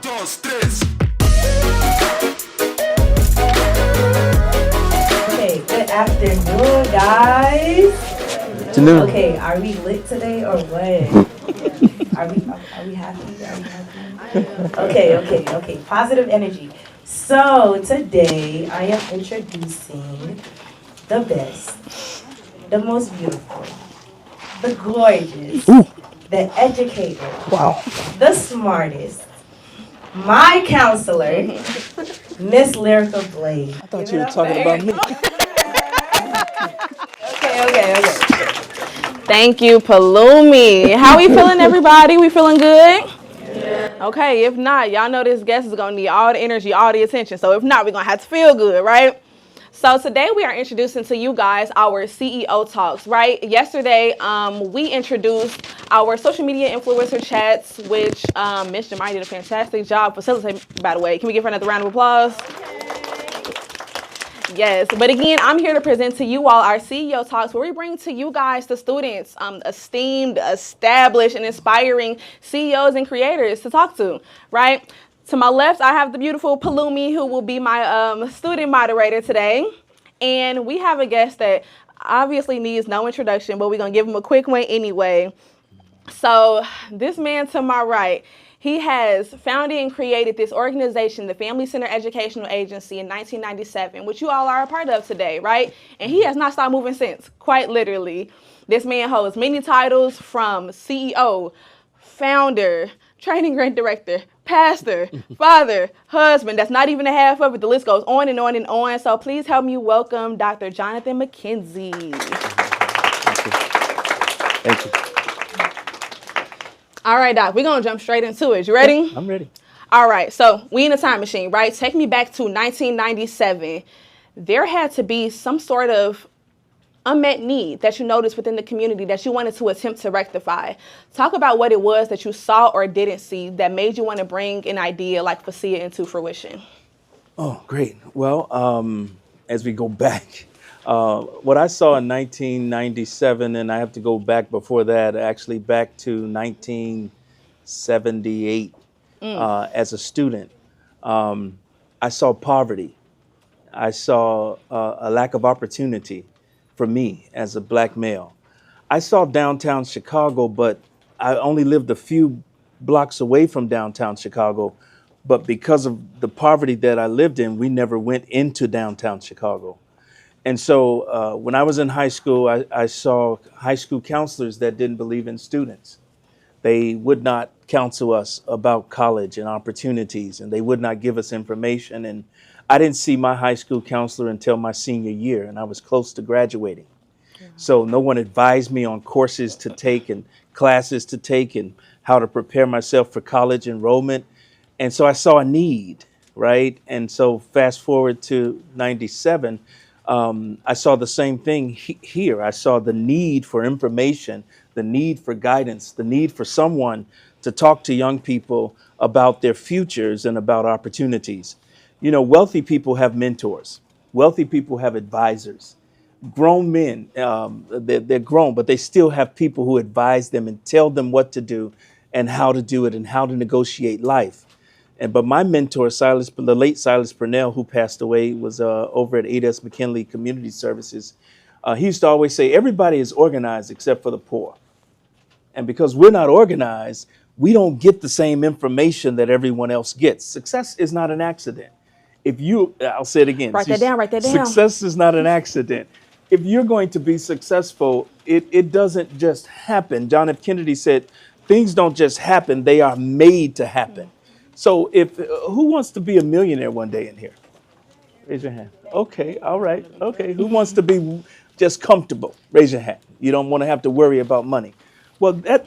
dos, tres. Okay, good afternoon, guys. Afternoon. Okay, are we lit today or what? Are we happy? Are we happy? Okay. Positive energy. So today I am introducing the best, the most beautiful, the gorgeous, the educator, Wow. the smartest, my counselor, Miss Lyrica Blade. I thought you were talking about me. Okay. Thank you, Palumi. How we feeling, everybody? We feeling good? Okay, if not, y'all know this guest is gonna need all the energy, all the attention. So if not, we're gonna have to feel good, right? So today we are introducing to you guys our CEO talks, right? Yesterday, we introduced our social media influencer chats, which Miss Jamari did a fantastic job facilitating, by the way. Can we give her another round of applause? Yes, but again, I'm here to present to you all our CEO Talks, where we bring to you guys, the students, esteemed, established, and inspiring CEOs and creators to talk to, right? To my left, I have the beautiful Palumi, who will be my student moderator today. And we have a guest that obviously needs no introduction, but we're going to give him a quick one anyway. So this man to my right, he has founded and created this organization, the Family Center Educational Agency, in 1997, which you all are a part of today, right? And he has not stopped moving since, quite literally. This man holds many titles, from CEO, founder, training grant director, pastor, father, husband. That's not even a half of it. The list goes on and on and on. So please help me welcome Dr. Jonathan McKenzie. Thank you. All right, Doc, we're going to jump straight into it. You ready? I'm ready. All right, so we in a time machine, right? Take me back to 1997. There had to be some sort of unmet need that you noticed within the community that you wanted to attempt to rectify. Talk about what it was that you saw or didn't see that made you want to bring an idea like Facia into fruition. Oh, great. Well, as we go back, what I saw in 1997, and I have to go back before that, actually back to 1978 as a student, I saw poverty. I saw a lack of opportunity for me as a black male. I saw downtown Chicago, but I only lived a few blocks away from downtown Chicago. But because of the poverty that I lived in, we never went into downtown Chicago. And so when I was in high school, I saw high school counselors that didn't believe in students. They would not counsel us about college and opportunities, and they would not give us information. And I didn't see my high school counselor until my senior year, and I was close to graduating. So no one advised me on courses to take and classes to take and how to prepare myself for college enrollment. And so I saw a need, right? And so fast forward to 97, I saw the same thing here. I saw the need for information, the need for guidance, the need for someone to talk to young people about their futures and about opportunities. You know, wealthy people have mentors. Wealthy people have advisors. Grown men, they're grown, but they still have people who advise them and tell them what to do and how to do it and how to negotiate life. But my mentor, the late Silas Purnell, who passed away, was over at A.D.S. McKinley Community Services. He used to always say, everybody is organized except for the poor. And because we're not organized, we don't get the same information that everyone else gets. Success is not an accident. I'll say it again. Write that down. Success is not an accident. If you're going to be successful, it doesn't just happen. John F. Kennedy said, things don't just happen, they are made to happen. So who wants to be a millionaire one day in here? Raise your hand. Okay, all right. Okay, who wants to be just comfortable? Raise your hand. You don't want to have to worry about money. Well, that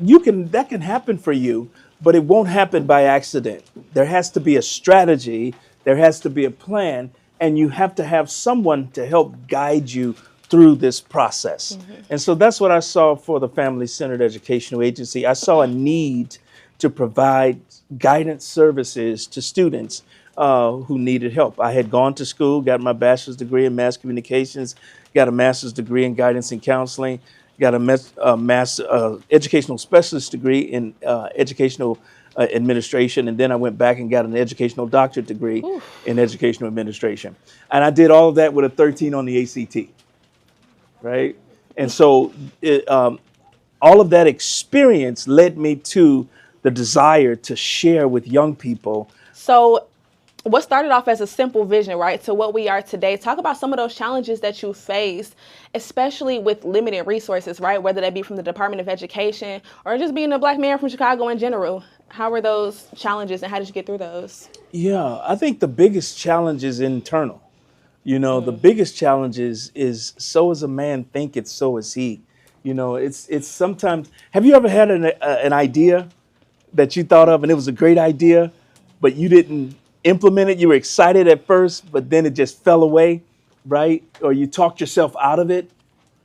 can happen for you, but it won't happen by accident. There has to be a strategy, there has to be a plan, and you have to have someone to help guide you through this process. Mm-hmm. And so that's what I saw for the Family Centered Educational Agency. I saw a need to provide guidance services to students who needed help. I had gone to school, got my bachelor's degree in mass communications, got a master's degree in guidance and counseling, got a educational specialist degree in educational administration, and then I went back and got an educational doctorate degree in educational administration. And I did all of that with a 13 on the ACT, right? And so all of that experience led me to the desire to share with young people. So what started off as a simple vision, right, to what we are today. Talk about some of those challenges that you faced, especially with limited resources, right, whether that be from the Department of Education or just being a Black man from Chicago in general. How were those challenges and how did you get through those? Yeah, I think the biggest challenge is internal. You know, the biggest challenge is so as a man thinketh, so is he. You know, it's sometimes, have you ever had an idea that you thought of and it was a great idea, but you didn't implement it? You were excited at first, but then it just fell away, right? Or you talked yourself out of it.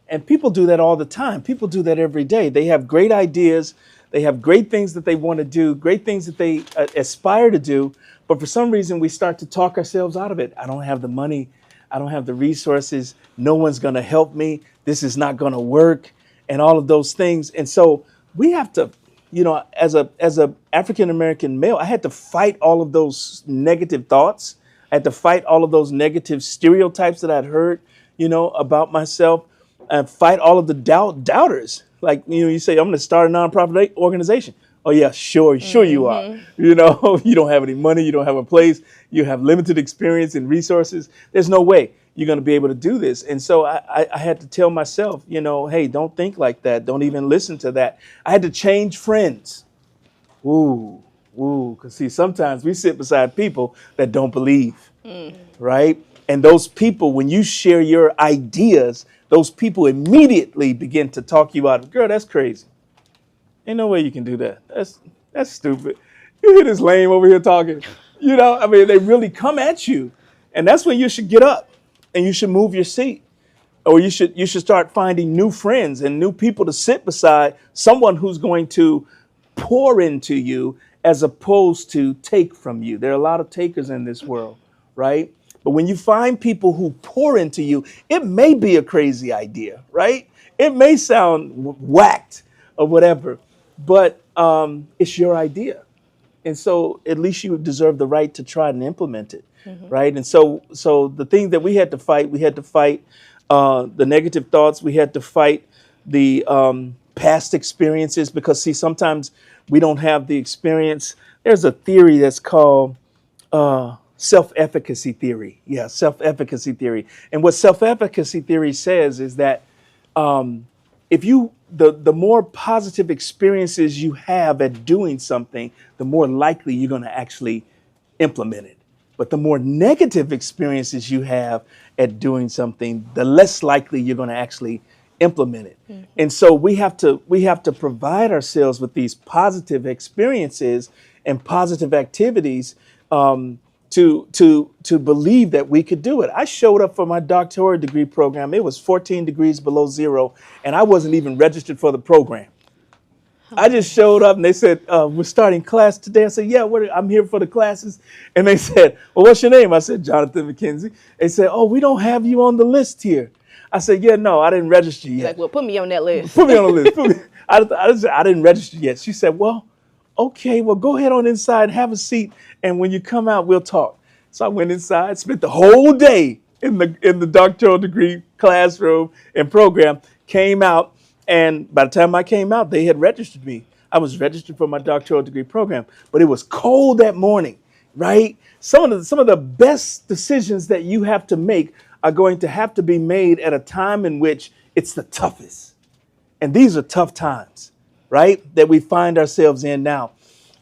And people do that all the time. People do that every day. They have great ideas. They have great things that they want to do, great things that they aspire to do. But for some reason, we start to talk ourselves out of it. I don't have the money. I don't have the resources. No one's going to help me. This is not going to work, and all of those things. And so we have to, you know, as a African-American male, I had to fight all of those negative thoughts. I had to fight all of those negative stereotypes that I'd heard, you know, about myself, and fight all of the doubters. Like, you know, you say, I'm going to start a nonprofit organization. Oh, yeah, sure you are. You know, you don't have any money. You don't have a place. You have limited experience and resources. There's no way you're going to be able to do this. And so I had to tell myself, you know, hey, don't think like that. Don't even listen to that. I had to change friends. Because see, sometimes we sit beside people that don't believe, right? And those people, when you share your ideas, those people immediately begin to talk you out of, girl, that's crazy. Ain't no way you can do that. That's stupid. You hear this lame over here talking. You know, I mean, they really come at you. And that's when you should get up and you should move your seat. Or you should start finding new friends and new people to sit beside, someone who's going to pour into you as opposed to take from you. There are a lot of takers in this world, right? But when you find people who pour into you, it may be a crazy idea, right? It may sound whacked or whatever, but it's your idea. And so at least you deserve the right to try and implement it, right? And so the thing that we had to fight the negative thoughts. We had to fight the past experiences because, see, sometimes we don't have the experience. There's a theory that's called self-efficacy theory. Yeah, self-efficacy theory. And what self-efficacy theory says is that if you the more positive experiences you have at doing something, the more likely you're going to actually implement it. But the more negative experiences you have at doing something, the less likely you're going to actually implement it. And so we have to provide ourselves with these positive experiences and positive activities to believe that we could do it. I showed up for my doctoral degree program. It was 14 degrees below zero, and I wasn't even registered for the program. I just showed up and they said, we're starting class today. I said, yeah, I'm here for the classes. And they said, well, what's your name? I said, Jonathan McKenzie. They said, oh, we don't have you on the list here. I said, yeah, no, I didn't register yet. Like, well, put me on that list. Put me on the list. I didn't register yet. She said, well, okay, well, go ahead on inside, have a seat. And when you come out, we'll talk. So I went inside, spent the whole day in the doctoral degree classroom and program, came out. And by the time I came out, they had registered me. I was registered for my doctoral degree program, but it was cold that morning, right? Some of the best decisions that you have to make are going to have to be made at a time in which it's the toughest. And these are tough times, right? That we find ourselves in now.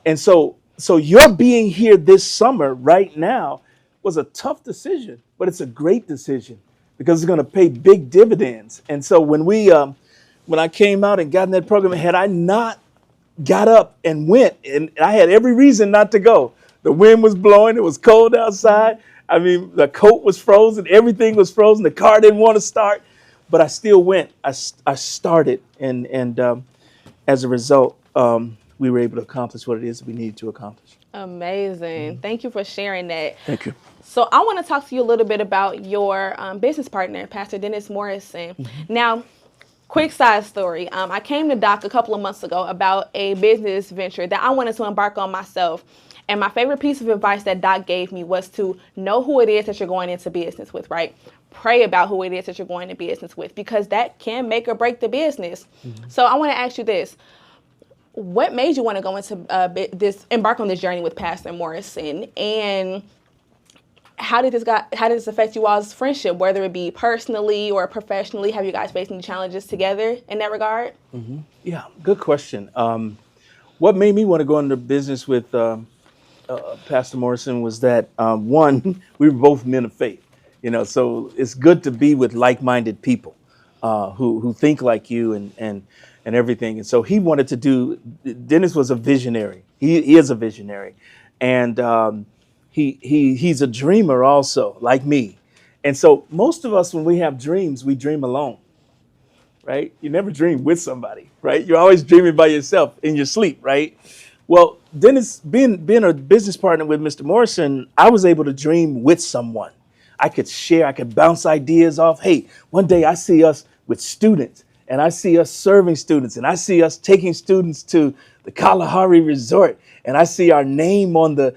And so your being here this summer right now was a tough decision, but it's a great decision because it's going to pay big dividends. And so when I came out and got in that program, had I not got up and went, and I had every reason not to go. The wind was blowing. It was cold outside. I mean, the coat was frozen. Everything was frozen. The car didn't want to start, but I still went. I started, and as a result, we were able to accomplish what it is that we needed to accomplish. Amazing. Thank you for sharing that. Thank you. So I want to talk to you a little bit about your business partner, Pastor Dennis Morrison. Now, Quick side story. I came to Doc a couple of months ago about a business venture that I wanted to embark on myself. And my favorite piece of advice that Doc gave me was to know who it is that you're going into business with, right? Pray about who it is that you're going to business with, because that can make or break the business. So I want to ask you this. What made you want to go into embark on this journey with Pastor Morrison? And how did this affect you all's friendship, whether it be personally or professionally? Have you guys faced any challenges together in that regard? Yeah, good question. What made me want to go into business with Pastor Morrison was that one, we were both men of faith, so it's good to be with like-minded people who think like you and everything. And so he wanted to do. Dennis was a visionary. He is a visionary, and he's a dreamer also, like me. And so most of us, when we have dreams, we dream alone. Right? You never dream with somebody, right? You're always dreaming by yourself in your sleep, right? Well, Dennis, being a business partner with Mr. Morrison, I was able to dream with someone. I could share, I could bounce ideas off. Hey, one day I see us with students, and I see us serving students, and I see us taking students to the Kalahari Resort, and I see our name on the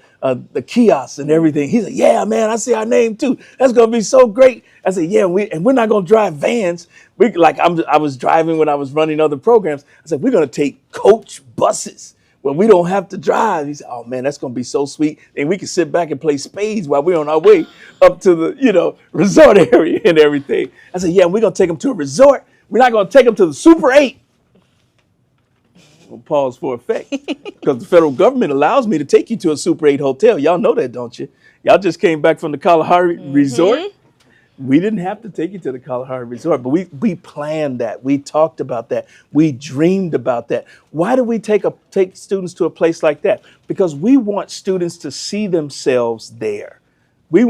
kiosks and everything. He said, yeah, man, I see our name too. That's going to be so great. I said, yeah, we're not going to drive vans. I was driving when I was running other programs. I said, we're going to take coach buses where we don't have to drive. He said, oh man, that's going to be so sweet. And we can sit back and play spades while we're on our way up to the, resort area and everything. I said, yeah, we're going to take them to a resort. We're not going to take them to the Super 8. We'll pause for effect, because the federal government allows me to take you to a Super 8 hotel. Y'all know that, don't you? Y'all just came back from the Kalahari Resort. We didn't have to take you to the Kalahari Resort, but we planned that. We talked about that. We dreamed about that. Why do we take students to a place like that? Because we want students to see themselves there. We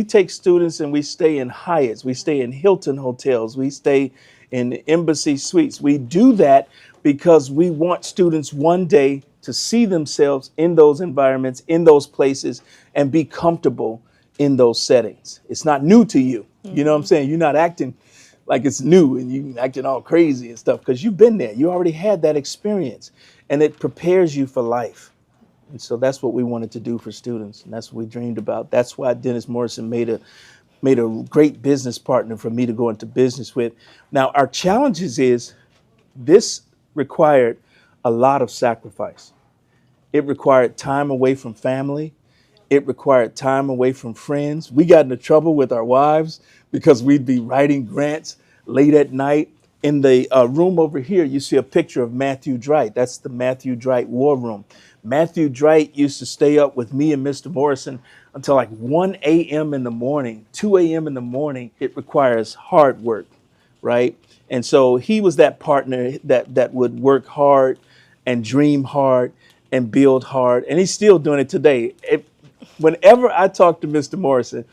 take students and we stay in Hyatts, we stay in Hilton hotels, we stay in Embassy Suites. We do that because we want students one day to see themselves in those environments, in those places, and be comfortable in those settings. It's not new to you. You know what I'm saying? You're not acting like it's new and you acting all crazy and stuff, because you've been there. You already had that experience, and it prepares you for life. And so that's what we wanted to do for students, and that's what we dreamed about. That's why Dennis Morrison made a great business partner for me to go into business with. Now, our challenges is this required a lot of sacrifice. It required time away from family. It required time away from friends. We got into trouble with our wives because we'd be writing grants late at night. In the room over here, you see a picture of Matthew Dright. That's the Matthew Dright War Room. Matthew Dright used to stay up with me and Mr. Morrison until like 1 a.m. in the morning, 2 a.m. in the morning. It requires hard work, right? And so he was that partner that would work hard and dream hard and build hard. And he's still doing it today. Whenever I talk to Mr. Morrison,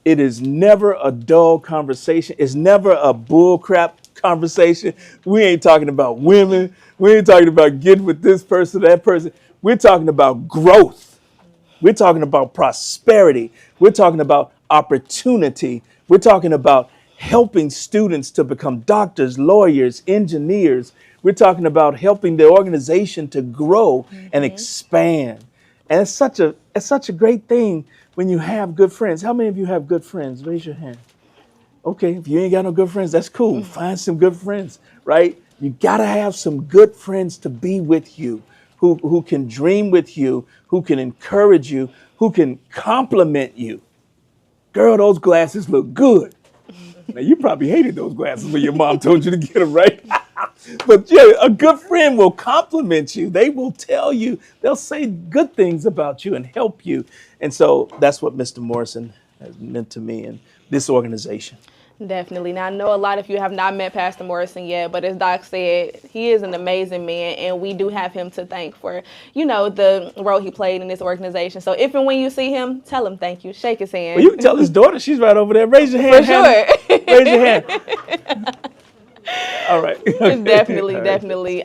it is never a dull conversation. It's never a bull crap conversation. We ain't talking about women. We ain't talking about getting with this person, that person. We're talking about growth. We're talking about prosperity. We're talking about opportunity. We're talking about helping students to become doctors, lawyers, engineers. We're talking about helping the organization to grow and expand. And it's such a great thing when you have good friends. How many of you have good friends? Raise your hand. Okay, if you ain't got no good friends, that's cool. Find some good friends, right? You gotta have some good friends to be with you, who can dream with you, who can encourage you, who can compliment you. Girl, those glasses look good. Now, you probably hated those glasses when your mom told you to get them, right? But yeah, a good friend will compliment you. They will tell you, they'll say good things about you and help you. And so that's what Mr. Morrison has meant to me and this organization. Definitely. Now, I know a lot of you have not met Pastor Morrison yet, but as Doc said, he is an amazing man, and we do have him to thank for, the role he played in this organization. So if and when you see him, tell him thank you. Shake his hand. Well, you can tell his daughter. She's right over there. Raise your hand, For sure. Raise your hand. All right. Definitely.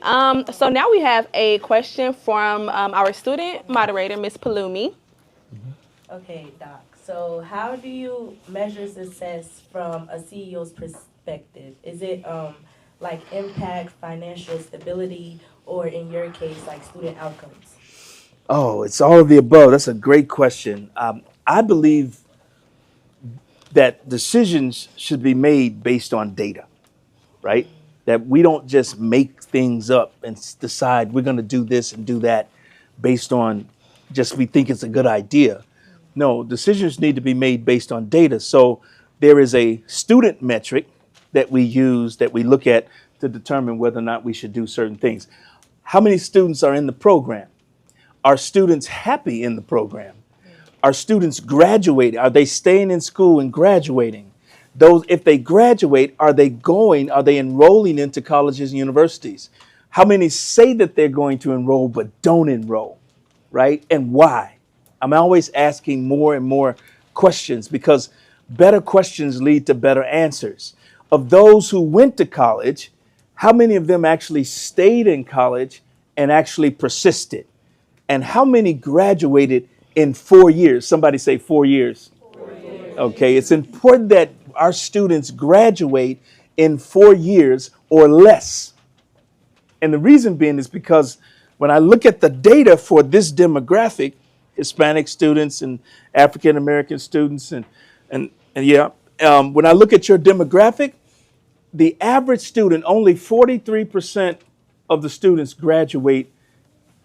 So now we have a question from our student moderator, Ms. Palumi. Okay, Doc. So how do you measure success from a CEO's perspective? Is it like impact financial stability, or in your case, like student outcomes? Oh, it's all of the above. That's a great question. I believe that decisions should be made based on data, right? That we don't just make things up and decide we're going to do this and do that based on just we think it's a good idea. No, decisions need to be made based on data. So there is a student metric that we use that we look at to determine whether or not we should do certain things. How many students are in the program? Are students happy in the program? Are students graduating? Are they staying in school and graduating? Those, if they graduate, are they enrolling into colleges and universities? How many say that they're going to enroll but don't enroll, right? And why? I'm always asking more and more questions because better questions lead to better answers. Of those who went to college, how many of them actually stayed in college and actually persisted? And how many graduated in 4 years? Somebody say 4 years. 4 years. Okay, it's important that our students graduate in 4 years or less. And the reason being is because when I look at the data for this demographic, Hispanic students and African American students, and when I look at your demographic, the average student, only 43% of the students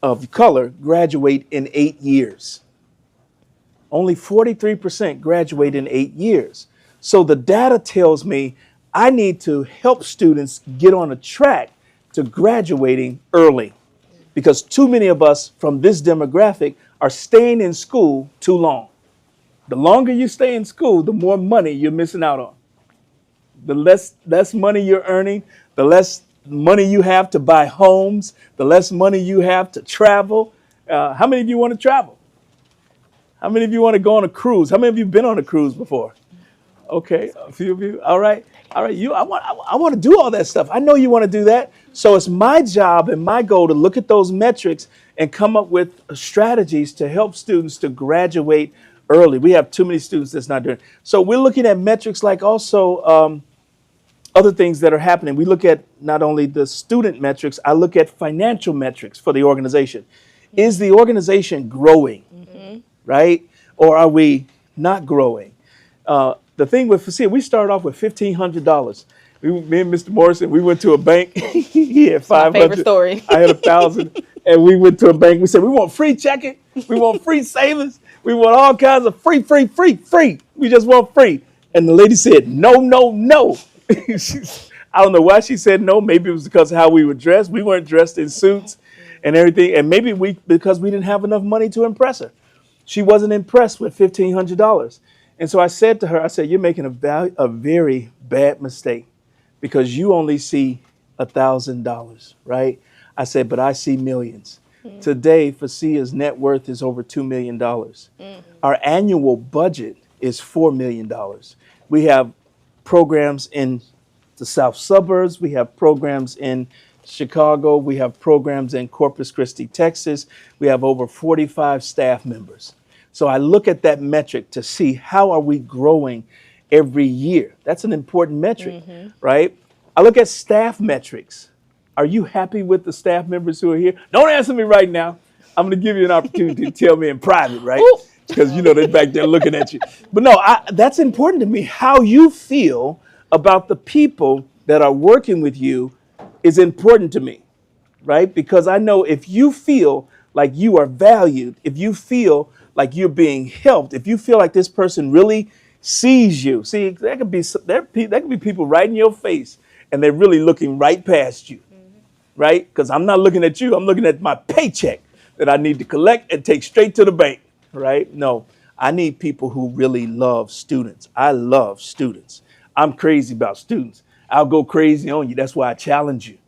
of color graduate in 8 years. Only 43% graduate in 8 years. So the data tells me I need to help students get on a track to graduating early because too many of us from this demographic are staying in school too long. The longer you stay in school, the more money you're missing out on. The less money you're earning, the less money you have to buy homes, the less money you have to travel. How many of you want to travel? How many of you want to go on a cruise? How many of you been on a cruise before? Okay, a few of you. All right. I want to do all that stuff. I know you want to do that. So it's my job and my goal to look at those metrics and come up with strategies to help students to graduate early. We have too many students that's not doing it. So we're looking at metrics like also other things that are happening. We look at not only the student metrics, I look at financial metrics for the organization. Is the organization growing, right? Or are we not growing? The thing with Facile, we started off with $1,500. Me and Mr. Morrison, we went to a bank. He had 500. My favorite story. I had 1,000. And we went to a bank. We said, we want free checking. We want free savings. We want all kinds of free. We just want free. And the lady said, no. I don't know why she said no. Maybe it was because of how we were dressed. We weren't dressed in suits and everything. And maybe because we didn't have enough money to impress her. She wasn't impressed with $1,500. And so I said to her, you're making a very bad mistake because you only see $1,000, right? I said, but I see millions. Today, Facia's net worth is over $2 million. Our annual budget is $4 million. We have programs in the South suburbs. We have programs in Chicago. We have programs in Corpus Christi, Texas. We have over 45 staff members. So I look at that metric to see how are we growing every year. That's an important metric, right? I look at staff metrics. Are you happy with the staff members who are here? Don't answer me right now. I'm going to give you an opportunity to tell me in private, right? Because they're back there looking at you. But no, that's important to me. How you feel about the people that are working with you is important to me, right? Because I know if you feel like you are valued, if you feel like you're being helped, if you feel like this person really sees you. See, there could be people right in your face and they're really looking right past you, right? Because I'm not looking at you. I'm looking at my paycheck that I need to collect and take straight to the bank, right? No, I need people who really love students. I love students. I'm crazy about students. I'll go crazy on you. That's why I challenge you,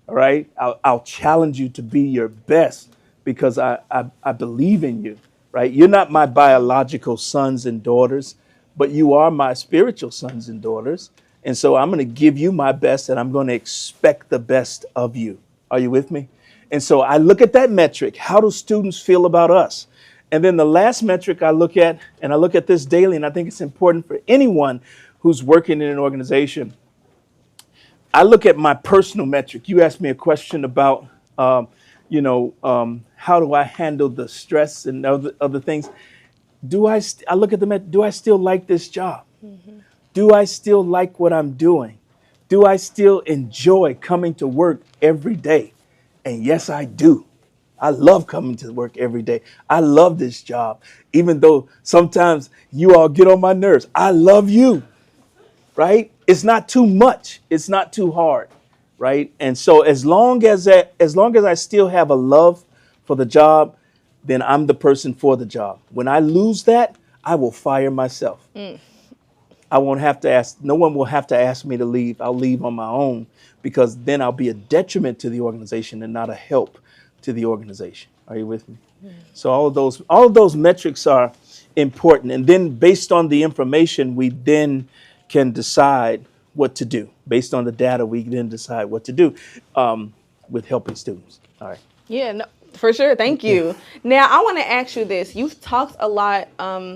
all right? I'll challenge you to be your best because I believe in you. Right? You're not my biological sons and daughters, but you are my spiritual sons and daughters. And so I'm going to give you my best and I'm going to expect the best of you. Are you with me? And so I look at that metric. How do students feel about us? And then the last metric I look at, and I look at this daily, and I think it's important for anyone who's working in an organization. I look at my personal metric. You asked me a question about, how do I handle the stress and other things? I look at the metric. Do I still like this job? Do I still like what I'm doing? Do I still enjoy coming to work every day? And yes, I do. I love coming to work every day. I love this job, even though sometimes you all get on my nerves. I love you, right? It's not too much. It's not too hard, right? And so as long as I still have a love for the job, then I'm the person for the job. When I lose that, I will fire myself. I won't have to ask, no one will have to ask me to leave. I'll leave on my own, because then I'll be a detriment to the organization and not a help to the organization. Are you with me? So all of those metrics are important. And then based on the information, we then can decide what to do. Based on the data, we then decide what to do with helping students. All right. Yeah, no, for sure. Thank you. Now, I want to ask you this. You've talked a lot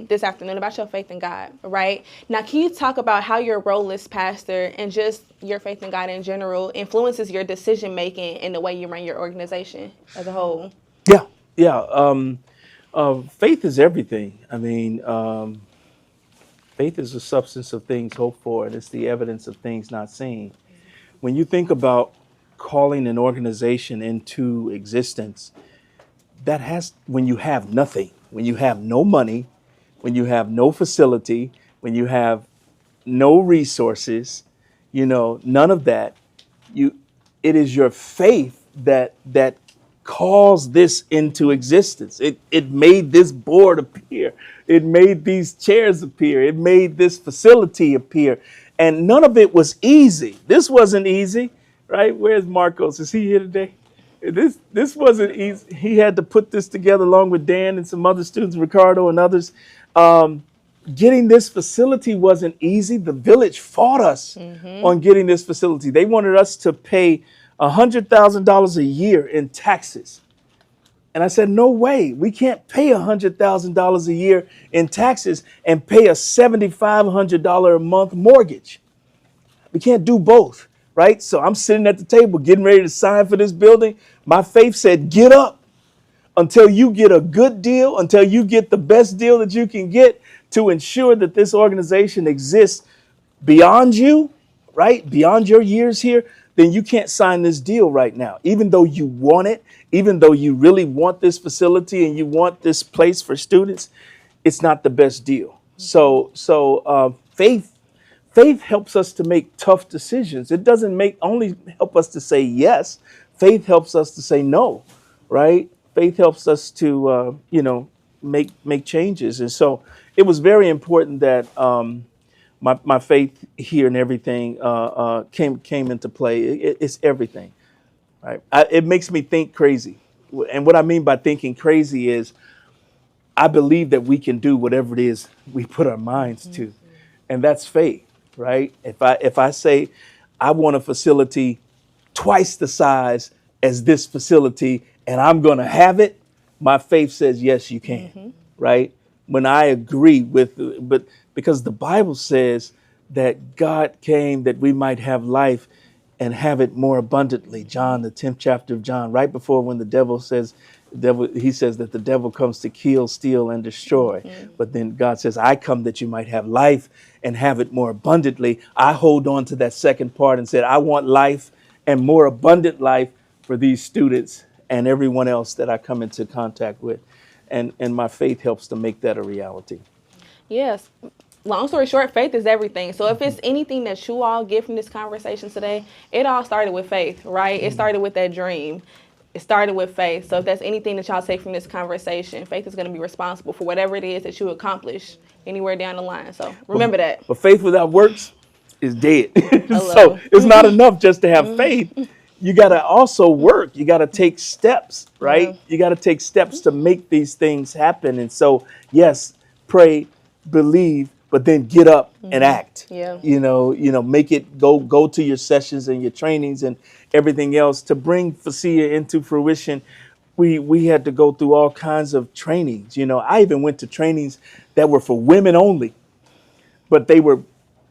this afternoon about your faith in God, right? Now, can you talk about how your role as pastor and just your faith in God in general influences your decision making and the way you run your organization as a whole? Yeah. Faith is everything. I mean, faith is the substance of things hoped for, and it's the evidence of things not seen. When you think about calling an organization into existence, when you have nothing, when you have no money, when you have no facility, when you have no resources, none of that, it is your faith that calls this into existence. It made this board appear. It made these chairs appear. It made this facility appear. And none of it was easy. This wasn't easy, right? Where's Marcos? Is he here today? This wasn't easy. He had to put this together along with Dan and some other students, Ricardo and others. Getting this facility wasn't easy. The village fought us on getting this facility. They wanted us to pay $100,000 a year in taxes. And I said, no way, we can't pay $100,000 a year in taxes and pay a $7,500 a month mortgage. We can't do both, right? So I'm sitting at the table getting ready to sign for this building. My faith said, get up until you get a good deal, until you get the best deal that you can get to ensure that this organization exists beyond you, right? Beyond your years here. Then you can't sign this deal right now. Even though you want it, even though you really want this facility and you want this place for students, it's not the best deal. So faith helps us to make tough decisions. It doesn't only help us to say yes. Faith helps us to say no, right? Faith helps us to make changes. And so it was very important that my faith here and everything came into play. It's everything, right? It makes me think crazy. And what I mean by thinking crazy is I believe that we can do whatever it is we put our minds to. And that's faith, right? If I say I want a facility twice the size as this facility and I'm going to have it, my faith says, yes, you can, right? When I agree but because the Bible says that God came that we might have life and have it more abundantly. John, the 10th chapter of John, right before when he says that the devil comes to kill, steal, and destroy. But then God says, I come that you might have life and have it more abundantly. I hold on to that second part and said, I want life and more abundant life for these students and everyone else that I come into contact with. And my faith helps to make that a reality. Yes. Long story short, faith is everything. So if it's anything that you all get from this conversation today, it all started with faith, right? It started with that dream. It started with faith. So if that's anything that y'all take from this conversation, faith is going to be responsible for whatever it is that you accomplish anywhere down the line. So remember that. But faith without works is dead. So it's not enough just to have faith. You got to also work. You got to take steps, right? You got to take steps to make these things happen. And so, yes, pray, believe, but then get up and act. Yeah. Make it go to your sessions and your trainings and everything else to bring FASIA into fruition. We had to go through all kinds of trainings. I even went to trainings that were for women only, but they were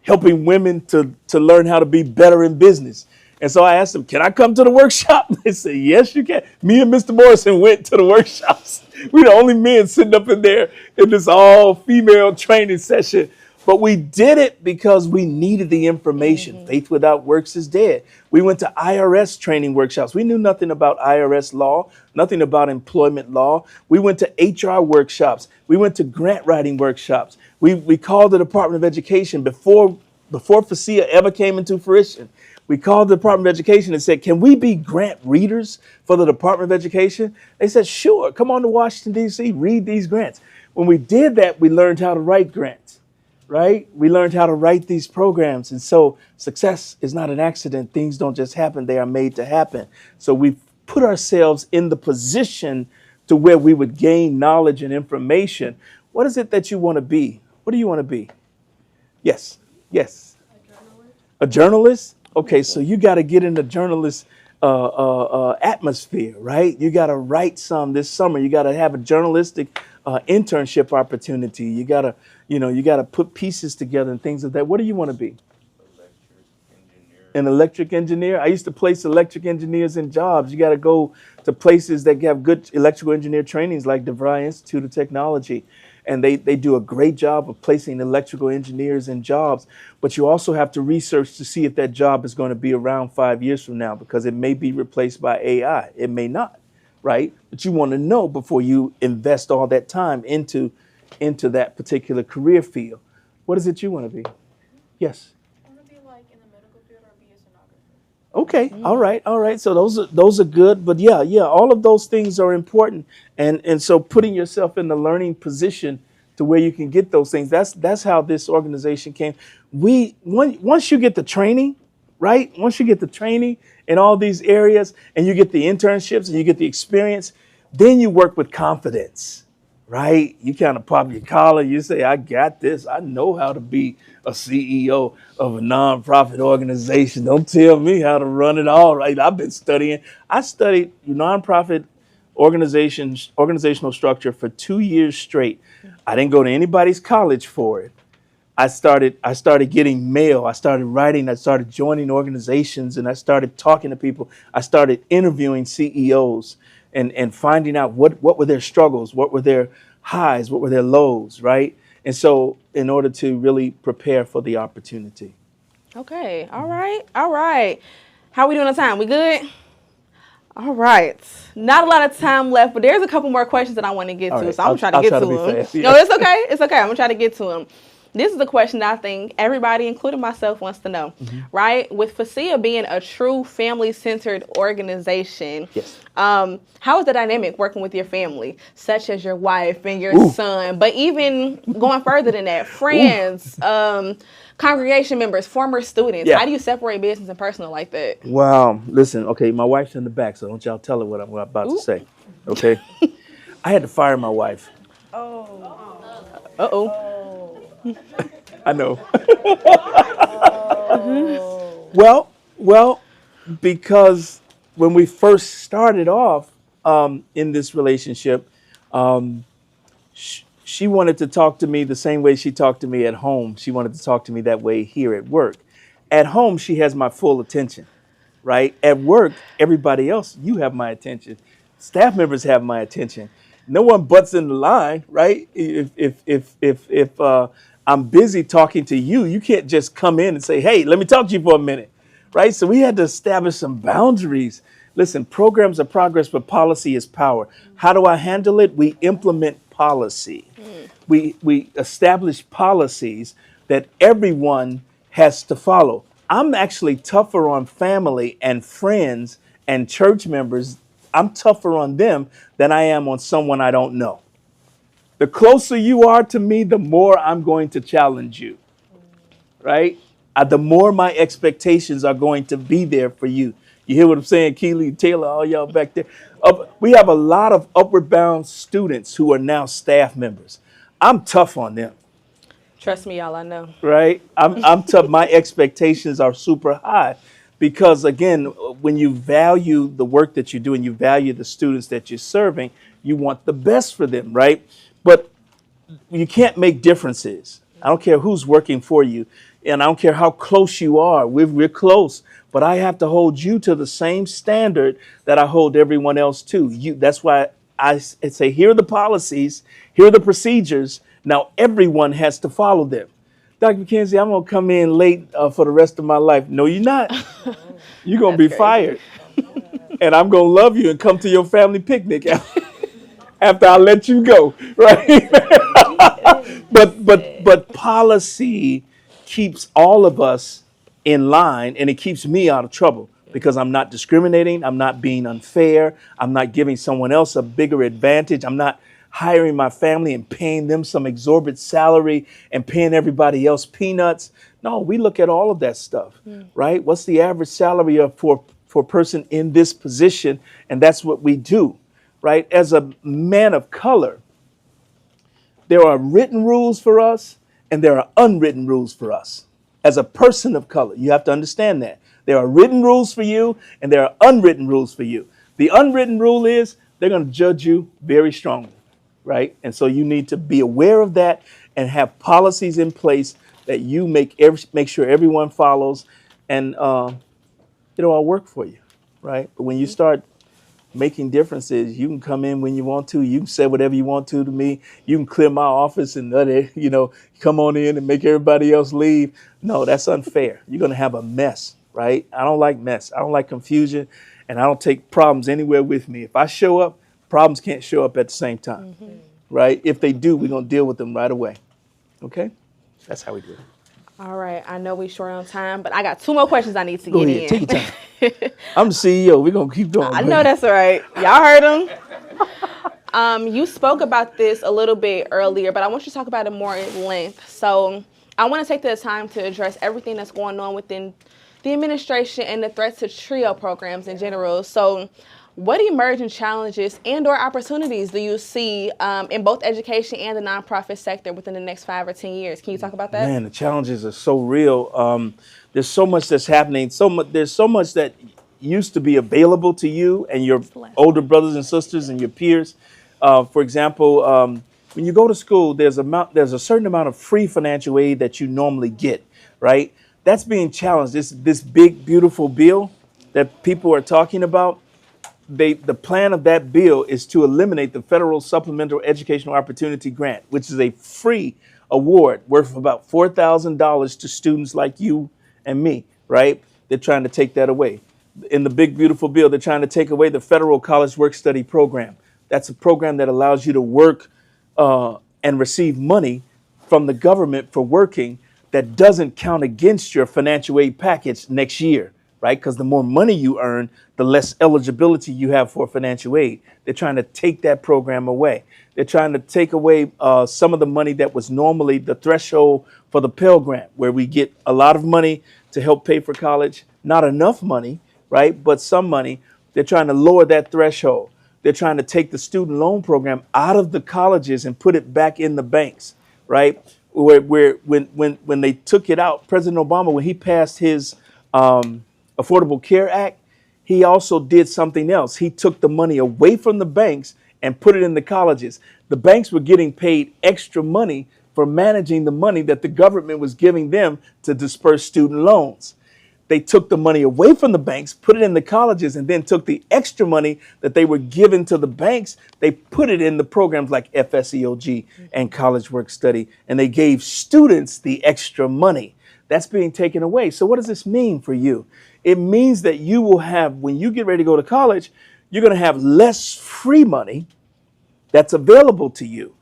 helping women to learn how to be better in business. And so I asked them, can I come to the workshop? They said, yes, you can. Me and Mr. Morrison went to the workshops. We the only men sitting up in there in this all female training session. But we did it because we needed the information. Faith without works is dead. We went to IRS training workshops. We knew nothing about IRS law, nothing about employment law. We went to HR workshops. We went to grant writing workshops. We called the Department of Education before FASEA ever came into fruition. We called the Department of Education and said, can we be grant readers for the Department of Education? They said, sure, come on to Washington, D.C., read these grants. When we did that, we learned how to write grants, right? We learned how to write these programs. And so success is not an accident. Things don't just happen. They are made to happen. So we put ourselves in the position to where we would gain knowledge and information. What is it that you want to be? What do you want to be? Yes. Yes. A journalist? Okay, so you got to get in the journalist atmosphere, right? You got to write some this summer. You got to have a journalistic internship opportunity. You got to, you got to put pieces together and things like that. What do you want to be? An electric engineer. I used to place electric engineers in jobs. You got to go to places that have good electrical engineer trainings like DeVry Institute of Technology. And they do a great job of placing electrical engineers in jobs. But you also have to research to see if that job is going to be around 5 years from now, because it may be replaced by AI. It may not, right? But you want to know before you invest all that time into that particular career field. What is it you want to be? Yes. I want to be like in the medical field or be a sonographer. Okay. All right. So those are good. But yeah, all of those things are important. And so putting yourself in the learning position to where you can get those things. That's how this organization came. Once you get the training, right? Once you get the training in all these areas and you get the internships and you get the experience, then you work with confidence, right? You kind of pop your collar. You say, I got this. I know how to be a CEO of a nonprofit organization. Don't tell me how to run it all, right? I've been studying. I studied nonprofit organizational structure for 2 years straight. I didn't go to anybody's college for it. I started getting mail. I started writing. I started joining organizations, and I started talking to people. I started interviewing CEOs and finding out what were their struggles, what were their highs, what were their lows, right? And so in order to really prepare for the opportunity. Okay. All right. How are we doing on time? We good? All right. Not a lot of time left, but there's a couple more questions that I want to get to. Right. So I'm going to try to get to them. Fast, yeah. No, it's okay. It's okay. I'm going to try to get to them. This is a question that I think everybody, including myself, wants to know, right? With FASEA being a true family-centered organization, Yes. How is the dynamic working with your family, such as your wife and your son, but even going further than that, friends, congregation members, former students? Yeah. How do you separate business and personal like that? Wow. Listen, okay, my wife's in the back, so don't y'all tell her what I'm about to say, okay? I had to fire my wife. Uh-oh. I know. Well, because when we first started off in this relationship, she wanted to talk to me the same way she talked to me at home. She wanted to talk to me that way here at work. At home, she has my full attention, right? At work, everybody else, you have my attention. Staff members have my attention. No one butts in the line, right? If I'm busy talking to you, you can't just come in and say, hey, let me talk to you for a minute, right? So we had to establish some boundaries. Listen, programs are progress, but policy is power. How do I handle it? We implement policy. We establish policies that everyone has to follow. I'm actually tougher on family and friends and church members. I'm tougher on them than I am on someone I don't know. The closer you are to me, the more I'm going to challenge you, right? The more my expectations are going to be there for you. You hear what I'm saying, Keely, Taylor, all y'all back there? We have a lot of upward bound students who are now staff members. I'm tough on them. Trust me, y'all, I know. Right? I'm tough. My expectations are super high because, again, when you value the work that you do and you value the students that you're serving, you want the best for them, right? But you can't make differences. I don't care who's working for you. And I don't care how close you are, we're close, but I have to hold you to the same standard that I hold everyone else to. That's why I say, here are the policies, here are the procedures. Now everyone has to follow them. Dr. McKenzie, I'm going to come in late for the rest of my life. No, you're not. You're going to be fired. And I'm going to love you and come to your family picnic after I let you go, right? But policy keeps all of us in line, and it keeps me out of trouble because I'm not discriminating, I'm not being unfair, I'm not giving someone else a bigger advantage, I'm not hiring my family and paying them some exorbitant salary and paying everybody else peanuts. No, we look at all of that stuff, right? What's the average salary for a person in this position? And that's what we do, right? As a man of color, there are written rules for us and there are unwritten rules for us. As a person of color, you have to understand that. There are written rules for you and there are unwritten rules for you. The unwritten rule is they're going to judge you very strongly, right? And so you need to be aware of that and have policies in place that you make sure everyone follows, and it'll all work for you, right? But when you start making differences, you can come in when you want to, you can say whatever you want to me, you can clear my office and come on in and make everybody else leave. No, that's unfair. You're going to have a mess, right? I don't like mess. I don't like confusion, and I don't take problems anywhere with me. If I show up, problems can't show up at the same time, right? If they do, we're going to deal with them right away. Okay? That's how we do it. All right. I know we're short on time, but I got 2 more questions I need to Go get ahead, in. take your time. I'm the CEO. We're going to keep going. I know that's all right. Y'all heard him. You spoke about this a little bit earlier, but I want you to talk about it more at length. So I want to take the time to address everything that's going on within the administration and the threats to TRIO programs in general. So what emerging challenges and or opportunities do you see in both education and the nonprofit sector within the next 5 or 10 years? Can you talk about that? Man, the challenges are so real. There's so much that's happening. There's so much that used to be available to you and your older brothers and sisters and your peers. For example, when you go to school, there's a certain amount of free financial aid that you normally get, right? That's being challenged. This big, beautiful bill that people are talking about. The plan of that bill is to eliminate the Federal Supplemental Educational Opportunity Grant, which is a free award worth about $4,000 to students like you and me, right? They're trying to take that away. In the big, beautiful bill, they're trying to take away the Federal College Work-Study Program. That's a program that allows you to work and receive money from the government for working that doesn't count against your financial aid package next year, right? Because the more money you earn, the less eligibility you have for financial aid. They're trying to take that program away. They're trying to take away some of the money that was normally the threshold for the Pell Grant, where we get a lot of money to help pay for college, not enough money, right? But some money. They're trying to lower that threshold. They're trying to take the student loan program out of the colleges and put it back in the banks, right? When they took it out, President Obama, when he passed his Affordable Care Act, he also did something else. He took the money away from the banks and put it in the colleges. The banks were getting paid extra money for managing the money that the government was giving them to disperse student loans. They took the money away from the banks, put it in the colleges, and then took the extra money that they were giving to the banks. They put it in the programs like FSEOG and College Work Study, and they gave students the extra money. That's being taken away. So what does this mean for you? It means that you will have, when you get ready to go to college, you're going to have less free money that's available to you,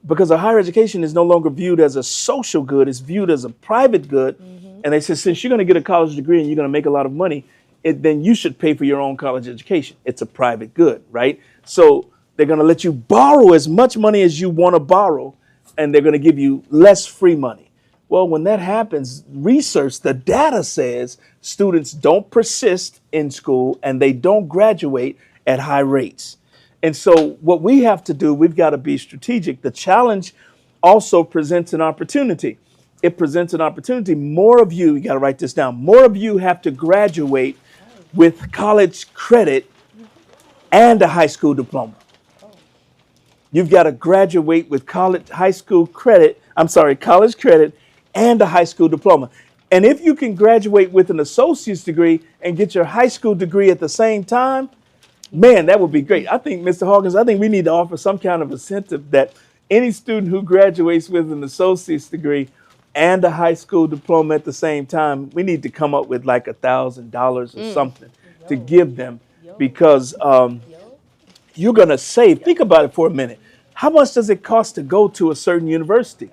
because a higher education is no longer viewed as a social good. It's viewed as a private good. And they said, since you're going to get a college degree and you're going to make a lot of money, then you should pay for your own college education. It's a private good, right? So they're going to let you borrow as much money as you want to borrow, and they're going to give you less free money. Well, when that happens, research, the data says students don't persist in school and they don't graduate at high rates. And so what we have to do, we've got to be strategic. The challenge also presents an opportunity. It presents an opportunity. More of you got to write this down, more of you have to graduate with college credit and a high school diploma. You've got to graduate with college credit and a high school diploma. And if you can graduate with an associate's degree and get your high school degree at the same time, man, that would be great. I think, Mr. Hawkins, I think we need to offer some kind of incentive that any student who graduates with an associate's degree and a high school diploma at the same time, we need to come up with like $1,000 or something to give them, because you're going to save. Think about it for a minute. How much does it cost to go to a certain university?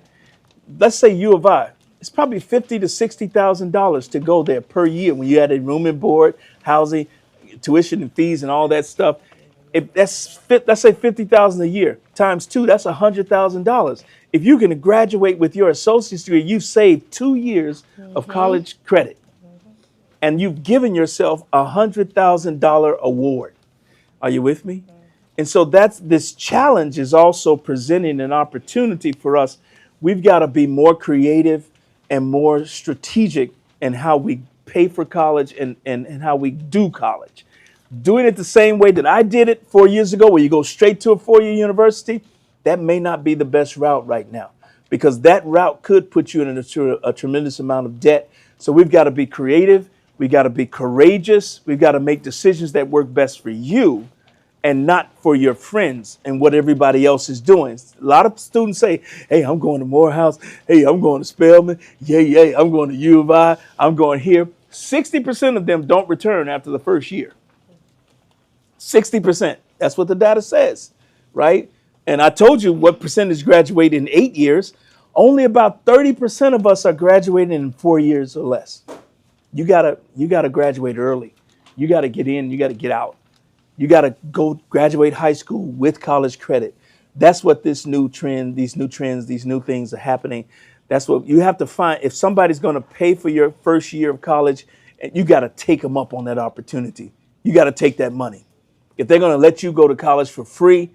Let's say U of I. It's probably $50,000 to $60,000 to go there per year when you add a room and board, housing, tuition and fees and all that stuff. Let's say $50,000 a year times 2. That's $100,000. If you can graduate with your associate's degree, you've saved 2 years of college credit, and you've given yourself a $100,000 award. Are you with me? And so this challenge is also presenting an opportunity for us. We've got to be more creative and more strategic in how we pay for college and how we do college. Doing it the same way that I did it 4 years ago, where you go straight to a 4-year university, that may not be the best route right now, because that route could put you in a tremendous amount of debt. So we've got to be creative. We've got to be courageous. We've got to make decisions that work best for you and not for your friends and what everybody else is doing. A lot of students say, hey, I'm going to Morehouse. Hey, I'm going to Spelman. Yeah, I'm going to U of I. I'm going here. 60% of them don't return after the first year. 60%. That's what the data says, right? And I told you what percentage graduate in 8 years. Only about 30% of us are graduating in 4 years or less. You gotta graduate early. You gotta get in. You gotta get out. You gotta go graduate high school with college credit. That's what this new trend, these new trends, these new things are happening. That's what you have to find. If somebody's going to pay for your first year of college, you got to take them up on that opportunity. You got to take that money. If they're going to let you go to college for free,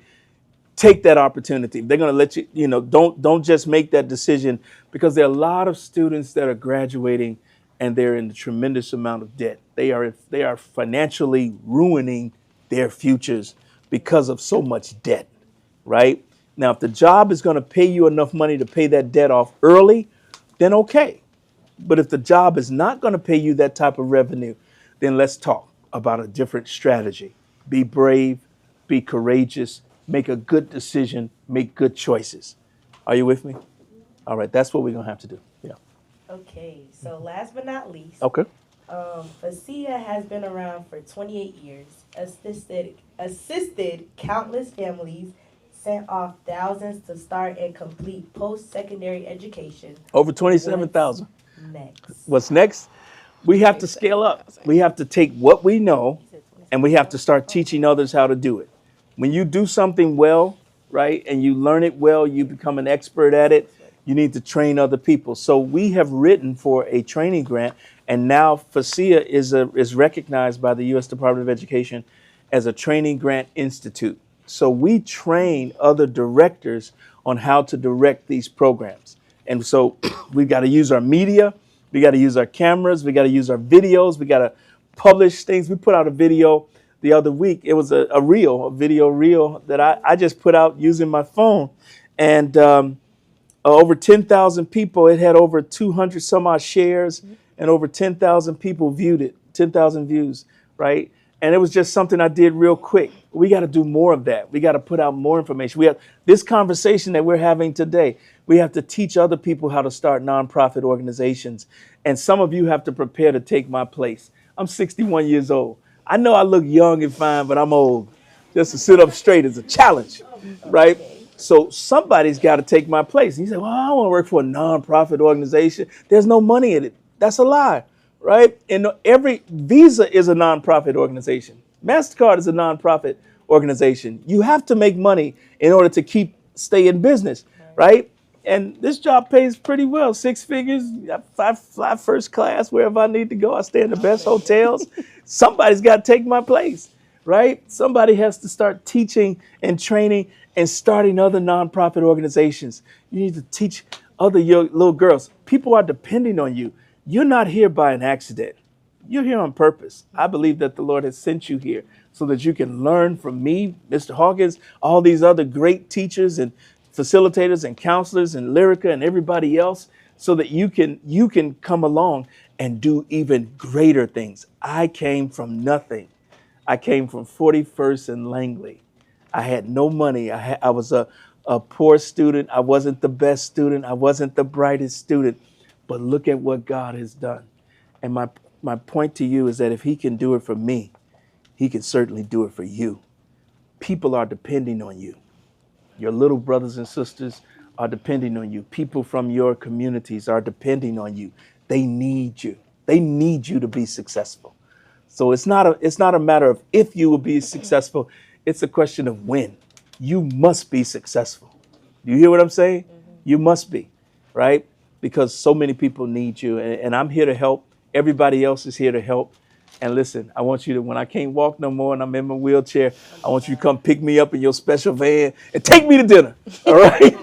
take that opportunity. If they're going to let you, don't just make that decision, because there are a lot of students that are graduating and they're in a tremendous amount of debt. They are financially ruining their futures because of so much debt, right? Now, if the job is going to pay you enough money to pay that debt off early, then okay. But if the job is not going to pay you that type of revenue, then let's talk about a different strategy. Be brave, be courageous, make a good decision, make good choices. Are you with me? All right, that's what we're going to have to do. Yeah. Okay, so last but not least, Okay. FASEA has been around for 28 years, assisted countless families, sent off thousands to start and complete post-secondary education. Over 27,000. Next. What's next? We have to scale up. We have to take what we know and we have to start teaching others how to do it. When you do something well, right, and you learn it well, you become an expert at it, you need to train other people. So we have written for a training grant, and now FASEA is recognized by the U.S. Department of Education as a training grant institute. So we train other directors on how to direct these programs. And so we've got to use our media, we got to use our cameras, we got to use our videos, we got to publish things. We put out a video the other week. It was a video reel that I just put out using my phone. And over 10,000 people, it had over 200 some odd shares, and over 10,000 people viewed it, 10,000 views, right? And it was just something I did real quick. We got to do more of that. We got to put out more information. We have this conversation that we're having today. We have to teach other people how to start nonprofit organizations. And some of you have to prepare to take my place. I'm 61 years old. I know I look young and fine, but I'm old. Just to sit up straight is a challenge, right? So somebody's got to take my place. And you say, well, I want to work for a nonprofit organization. There's no money in it. That's a lie, right? And every Visa is a nonprofit organization. MasterCard is a nonprofit organization. You have to make money in order to stay in business, right? And this job pays pretty well, 6 figures. I fly first class wherever I need to go. I stay in the best hotels. Somebody's got to take my place, right? Somebody has to start teaching and training and starting other nonprofit organizations. You need to teach other little girls. People are depending on you. You're not here by an accident. You're here on purpose. I believe that the Lord has sent you here so that you can learn from me, Mr. Hawkins, all these other great teachers and facilitators and counselors and Lyrica and everybody else, so that you can come along and do even greater things. I came from nothing. I came from 41st and Langley. I had no money. I was a poor student. I wasn't the best student. I wasn't the brightest student. But look at what God has done. And my point to you is that if he can do it for me, he can certainly do it for you. People are depending on you. Your little brothers and sisters are depending on you. People from your communities are depending on you. They need you. They need you to be successful. So it's not a matter of if you will be successful. It's a question of when. You must be successful. Do you hear what I'm saying? You must be, right? Because so many people need you, and I'm here to help. Everybody else is here to help. And listen, I want you to, when I can't walk no more and I'm in my wheelchair, I want you to come pick me up in your special van and take me to dinner. All right?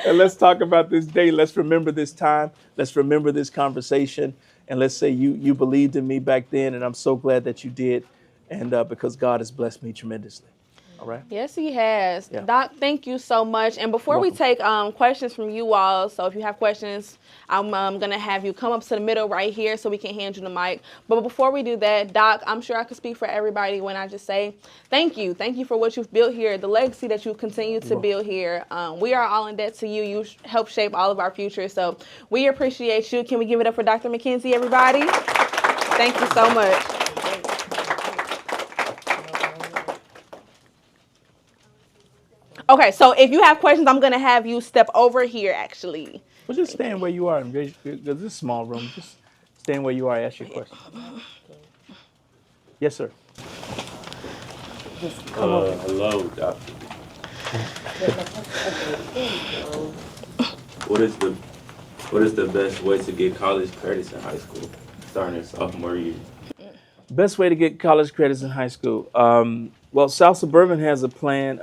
And let's talk about this day. Let's remember this time. Let's remember this conversation. And let's say you believed in me back then, and I'm so glad that you did. And because God has blessed me tremendously. All right. Yes, he has. Yeah. Doc, thank you so much. And before we take questions from you all, so if you have questions, I'm going to have you come up to the middle right here so we can hand you the mic. But before we do that, Doc, I'm sure I could speak for everybody when I just say thank you. Thank you for what you've built here, the legacy that you continue to build here. We are all in debt to you. You help shape all of our future. So we appreciate you. Can we give it up for Dr. McKenzie, everybody? Thank you so much. Okay, so if you have questions, I'm going to have you step over here, actually. Well, just stand where you are. Because this is a small room. Just stand where you are. Ask your question. Yes, sir. Hello, doctor. What is the best way to get college credits in high school, starting in sophomore year? Best way to get college credits in high school. Well, South Suburban has a plan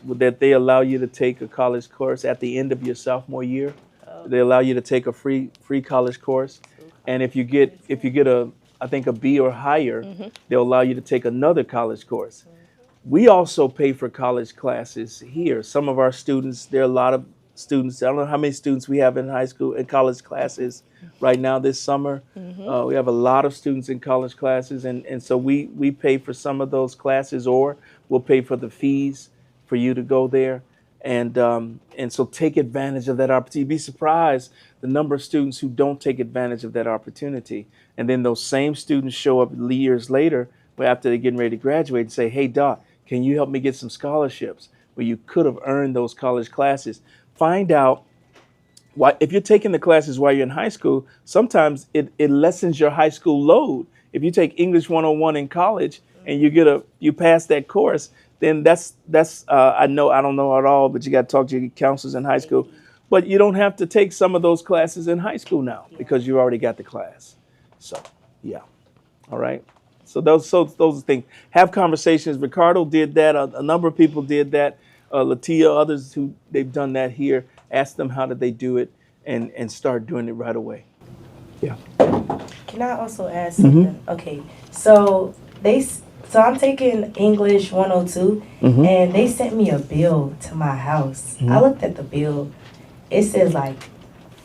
that they allow you to take a college course at the end of your sophomore year. They allow you to take a free college course, and if you get I think a B or higher, they'll allow you to take another college course. We also pay for college classes here. Some of our students, there are a lot of students. I don't know how many students we have in high school and college classes right now this summer. We have a lot of students in college classes, and so we pay for some of those classes, or we'll pay for the fees for you to go there. And so take advantage of that opportunity. You'd be surprised the number of students who don't take advantage of that opportunity. And then those same students show up years later, but after they're getting ready to graduate, and say, hey, Doc, can you help me get some scholarships where you could have earned those college classes? Find out why, if you're taking the classes while you're in high school, sometimes it lessens your high school load. If you take English 101 in college and you pass that course, then that's I don't know at all, but you got to talk to your counselors in high school. But you don't have to take some of those classes in high school now because you already got the class. So, yeah. All right. So those are things. Have conversations. Ricardo did that. A number of people did that. Latia, others who they've done that here. Ask them how did they do it, and start doing it right away. Yeah. Can I also add something? Okay, so I'm taking English 102, and they sent me a bill to my house. I looked at the bill. It says like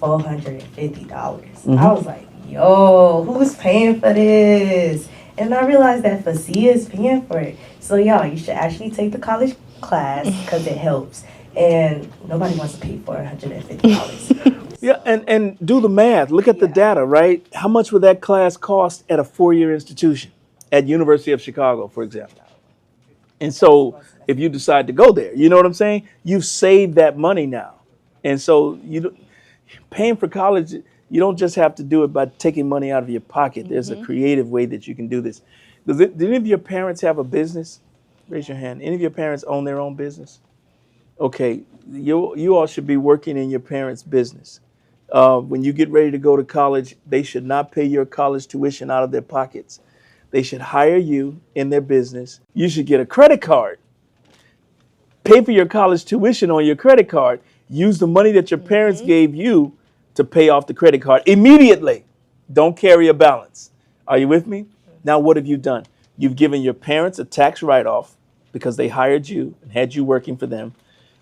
$450. I was like, yo, who's paying for this? And I realized that Facia is paying for it. So y'all, you should actually take the college class because it helps. And nobody wants to pay for $150. Yeah, and do the math. Look at the data, right? How much would that class cost at a 4-year institution at University of Chicago, for example? And so if you decide to go there, you know what I'm saying? You've saved that money now. And so paying for college, you don't just have to do it by taking money out of your pocket. There's a creative way that you can do this. Do any of your parents have a business? Raise your hand. Any of your parents own their own business? Okay, you all should be working in your parents' business. When you get ready to go to college, they should not pay your college tuition out of their pockets. They should hire you in their business. You should get a credit card. Pay for your college tuition on your credit card. Use the money that your parents gave you to pay off the credit card immediately. Don't carry a balance. Are you with me? Now, what have you done? You've given your parents a tax write-off because they hired you and had you working for them.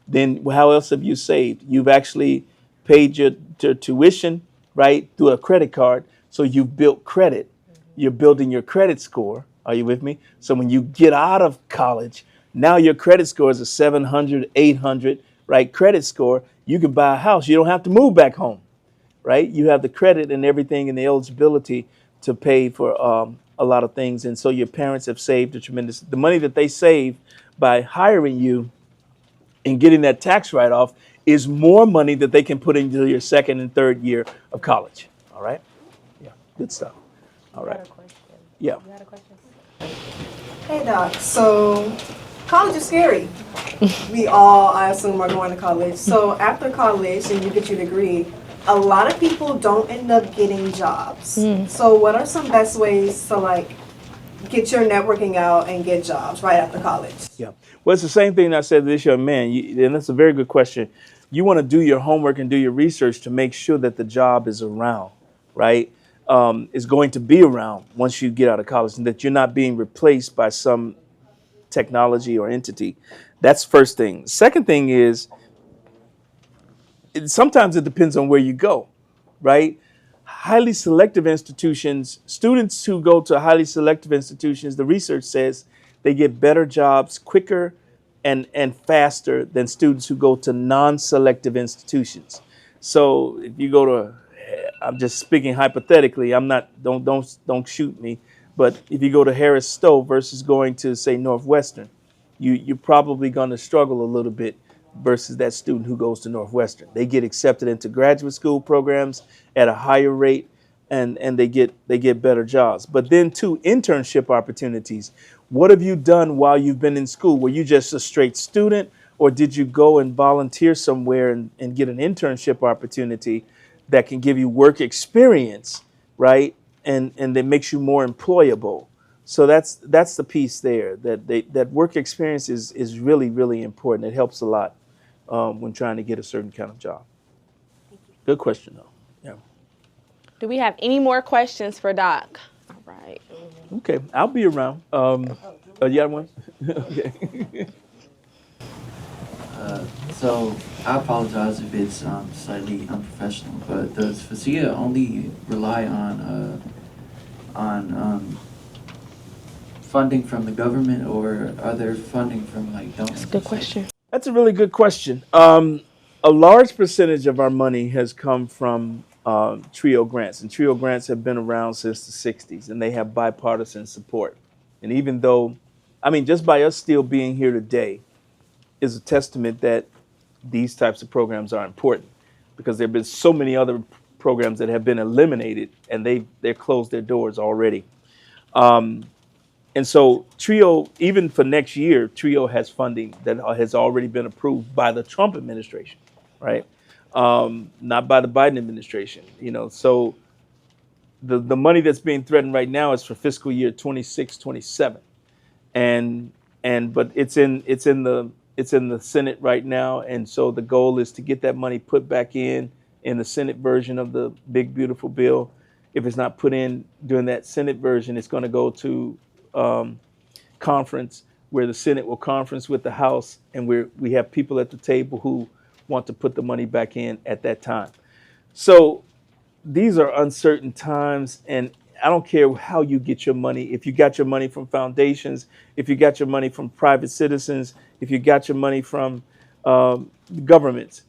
Then how else have you saved? You've actually paid your tuition, right, through a credit card. So you've built credit. You're building your credit score. Are you with me? So when you get out of college, now your credit score is a 700, 800, right, credit score. You can buy a house. You don't have to move back home, right? You have the credit and everything and the eligibility to pay for a lot of things. And so your parents have saved the money that they save by hiring you and getting that tax write-off is more money that they can put into your second and third year of college. All right? Yeah, good stuff. All right. Yeah. You had a question? Hey Doc, so college is scary. We all, I assume, are going to college. So after college and you get your degree, a lot of people don't end up getting jobs. So what are some best ways to like get your networking out and get jobs right after college? Yeah. Well, it's the same thing I said to this young man, and that's a very good question. You want to do your homework and do your research to make sure that the job is around, right? Is going to be around once you get out of college, and that you're not being replaced by some technology or entity. That's first thing. Second thing is, sometimes it depends on where you go, right? Highly selective institutions, students who go to highly selective institutions, the research says they get better jobs quicker and faster than students who go to non-selective institutions. So if you go to, I'm just speaking hypothetically, I'm not, don't shoot me, but if you go to Harris Stowe versus going to, say, Northwestern, you're probably going to struggle a little bit versus that student who goes to Northwestern. They get accepted into graduate school programs at a higher rate, and they get better jobs. But then too, internship opportunities. What have you done while you've been in school? Were you just a straight student, or did you go and volunteer somewhere and get an internship opportunity that can give you work experience, right? And that makes you more employable. So that's the piece there, that work experience is really, really important. It helps a lot when trying to get a certain kind of job. Good question, though. Yeah. Do we have any more questions for Doc? All right. Okay, I'll be around. You got one? Okay. So I apologize if it's slightly unprofessional, but does FASIA only rely on funding from the government, or are there funding from like donors? That's a good question. That's a really good question. A large percentage of our money has come from TRIO grants, and TRIO grants have been around since the 60s, and they have bipartisan support. And even though, I mean, just by us still being here today is a testament that these types of programs are important, because there have been so many other programs that have been eliminated, and they've closed their doors already. And so TRIO, even for next year, TRIO has funding that has already been approved by the Trump administration, right? Not by the Biden administration, you know. So the money that's being threatened right now is for fiscal year 26, 27. But it's in the Senate right now, and so the goal is to get that money put back in the Senate version of the big beautiful bill. If it's not put in during that Senate version, it's going to go to conference, where the Senate will conference with the House, and we have people at the table who want to put the money back in at that time. So these are uncertain times, and I don't care how you get your money. If you got your money from foundations, if you got your money from private citizens, if you got your money from governments,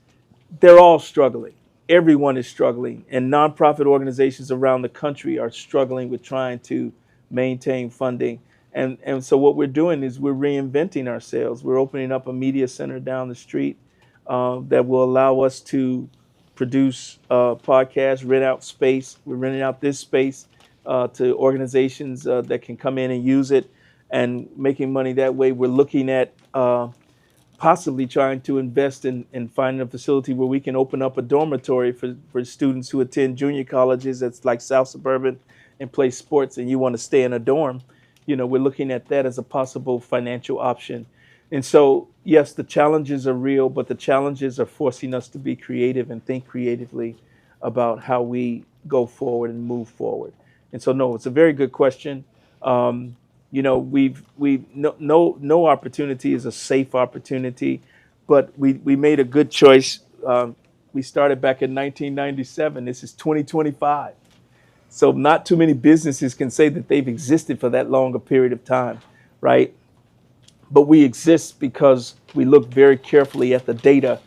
they're all struggling. Everyone is struggling, and nonprofit organizations around the country are struggling with trying to maintain funding. And so what we're doing is we're reinventing ourselves. We're opening up a media center down the street that will allow us to produce podcasts, rent out space. We're renting out this space to organizations that can come in and use it, and making money that way. We're looking at possibly trying to invest in finding a facility where we can open up a dormitory for students who attend junior colleges that's like South Suburban and play sports, and you want to stay in a dorm. You know, we're looking at that as a possible financial option. And so, yes, the challenges are real, but the challenges are forcing us to be creative and think creatively about how we go forward and move forward. And so, no, it's a very good question. You know, no opportunity is a safe opportunity, but we made a good choice. We started back in 1997. This is 2025. So not too many businesses can say that they've existed for that long a period of time, right? But we exist because we look very carefully at the data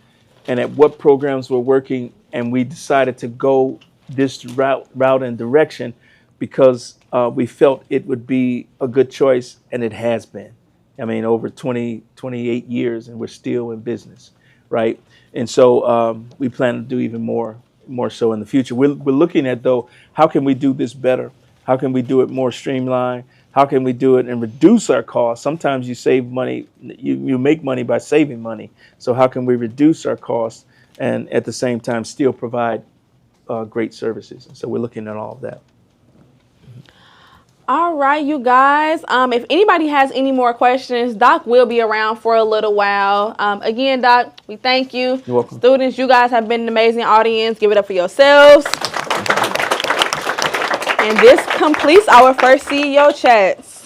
and at what programs were working, and we decided to go this route and direction because we felt it would be a good choice, and it has been. I mean, over 28 years, and we're still in business, right? And so we plan to do even more so in the future. We're looking at, though, how can we do this better? How can we do it more streamlined? How can we do it and reduce our costs? Sometimes you save money, you make money by saving money. So how can we reduce our costs and at the same time still provide great services? And so we're looking at all of that. All right, you guys. If anybody has any more questions, Doc will be around for a little while. Again, Doc, we thank you. You're welcome. Students, you guys have been an amazing audience. Give it up for yourselves. And this completes our first CEO Chats.